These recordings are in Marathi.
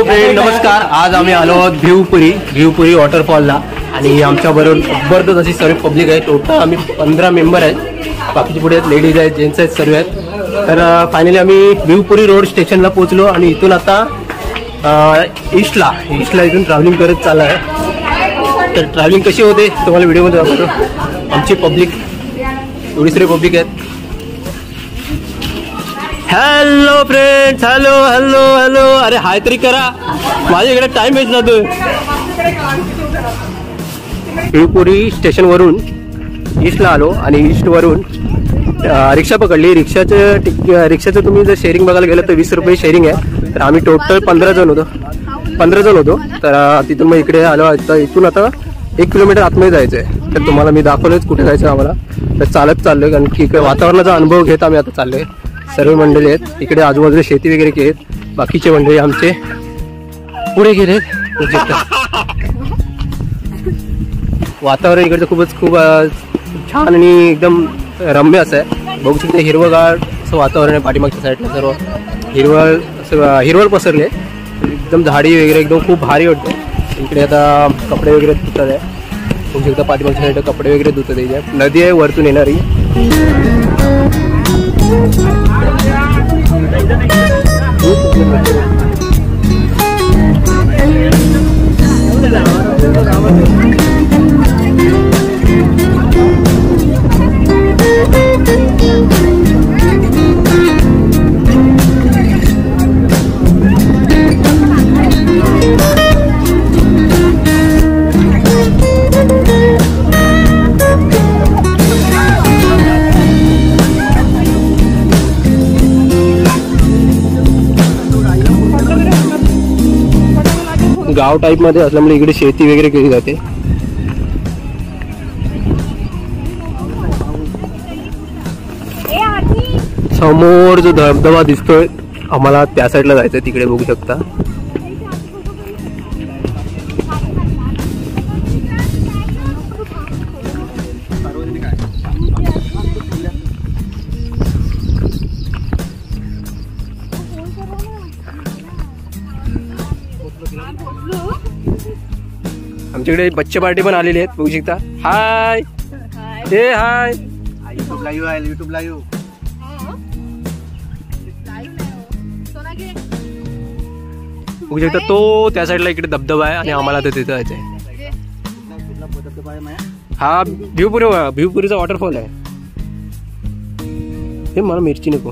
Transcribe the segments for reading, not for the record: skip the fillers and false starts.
फ्रेंड नमस्कार. आज आम्ही आलो आहोत भिवपुरी वॉटरफॉलला आणि आमच्या बरोबर जबरदस्त अशी सर्व पब्लिक आहे. टोटल आम्ही 15 मेंबर आहेत. बाकीचे पुढे आहेत, लेडीज आहेत, जेंट्स आहेत, सर्व आहेत. तर फायनली आम्ही भिवपुरी रोड स्टेशनला पोहोचलो आणि इथून आता ईस्टला इथून ट्रॅव्हलिंग करत चालला आहे. तर ट्रॅव्हलिंग कशी होते तुम्हाला व्हिडिओमध्ये दाखवतो. आमची पब्लिक एवढी सर्व पब्लिक आहेत. Hello friends, hello hello hello. अरे हाय तरी करा, माझ्याकडे टाइम वेस्ट जातोय. भिवपुरी स्टेशनवरून ईस्टला आलो आणि ईस्टवरून रिक्षा पकडली. रिक्षाचं तुम्ही जर शेअरिंग बघायला गेलं तर 20 रुपये शेअरिंग आहे. तर आम्ही टोटल 15 जण होतो. तर तिथून मग इकडे आलो. इथून आता 1 किलोमीटर आतमध्ये जायचं आहे. तर तुम्हाला मी दाखवलंच कुठे जायचं आम्हाला. तर चालत चाललोय कारण की वातावरणाचा अनुभव घेत आम्ही आता चाललोय. सर्व मंडळी आहेत इकडे, आजूबाजूला शेती वगैरे केली. बाकीचे मंडळी आमचे पुढे गेलेत. वातावरण इकडचं खूप छान आणि एकदम रम्य असं आहे. बघू शकते हिरवगार असं वातावरण आहे. पाठीमागच्या साईडला सर्व हिरवळ पसरले, एकदम झाडी वगैरे एकदम खूप भारी वाटते. इकडे आता कपडे वगैरे धुतात आहे. बघू शकता पाठीमागच्या साईडला कपडे वगैरे धुतात. इथे नदी आहे वरतून येणारी. गाव टाइप मध्ये असल्यामुळे इकडे शेती वगैरे केली जाते. समोर जो धबधबा दिसतोय आम्हाला त्या साईडला जायचंय. तिकडे बघू शकता. आमच्याकडे बच्चे पार्टी पण आलेली आहेत. बघू शकता. हाय हे हाय. YouTube live. बघू शकता तो त्या साईडला इकडे धबधबा आहे आणि आम्हाला तिथे जायचंय. हा भिवपुरीचा वॉटरफॉल आहे. हे मला मिरची नको.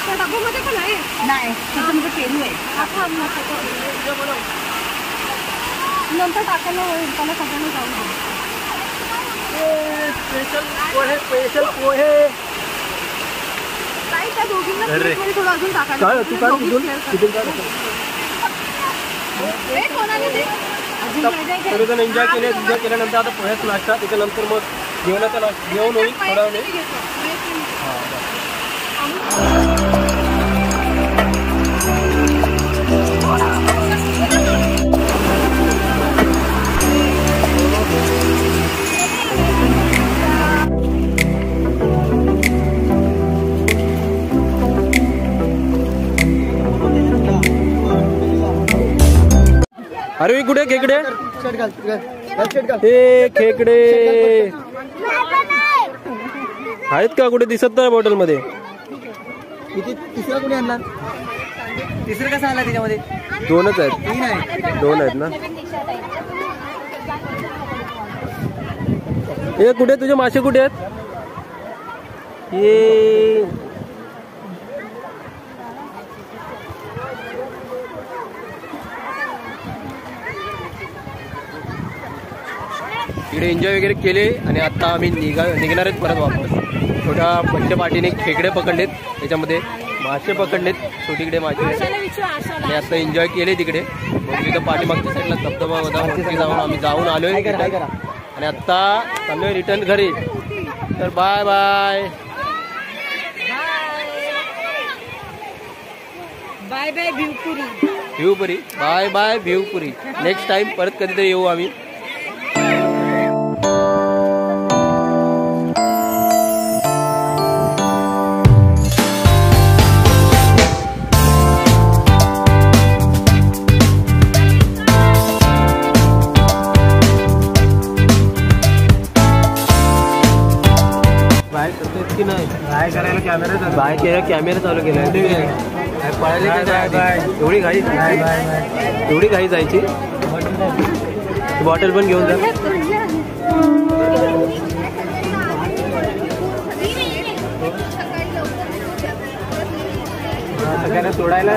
डब्यामध्ये पण आहे नाही तिथं पेरू आहे नंतर टाकायला होईल त्याला सगळ्यांना जाऊन स्पेशल पोहे काही त्या दोघींना थोडं अजून टाकायला सगळेजण एन्जॉय केल्यानंतर आता पोह्याच नाश्ता त्याच्यानंतर मग जेवणाचा जेवण होईल थोडा वेळ. अरे कुठे खेकडे हे खेकडे आहेत का कुठे दिसत नाही बॉटल मध्ये. तिसरा कुठे आणला तिसरं कसं आला त्याच्यामध्ये दोनच आहेत दोन आहेत ना. हे कुठे तुझे मासे कुठे आहेत हे इकडे एन्जॉय वगैरे केले आणि आता आम्ही निघणार आहेत परत वापस. छोट्या बड्डे पार्टीने खेकडे पकडलेत त्याच्यामध्ये मासे पकडलेत छोटीकडे मासे आणि आता एन्जॉय केले तिकडे. मग तिथं पाठीमागच्या साईडला धबधबा होता वरती जाऊन आम्ही जाऊन आलोय आणि आता चाललोय रिटर्न घरी. तर bye bye bye bye Bhivpuri bye bye Bhivpuri. Next time परत कधीतरी येऊ आम्ही. बाय केला कॅमेरा चालू केला एवढी घाई जायची. बॉटल पण घेऊन जा. सगळ्यांना सोडायला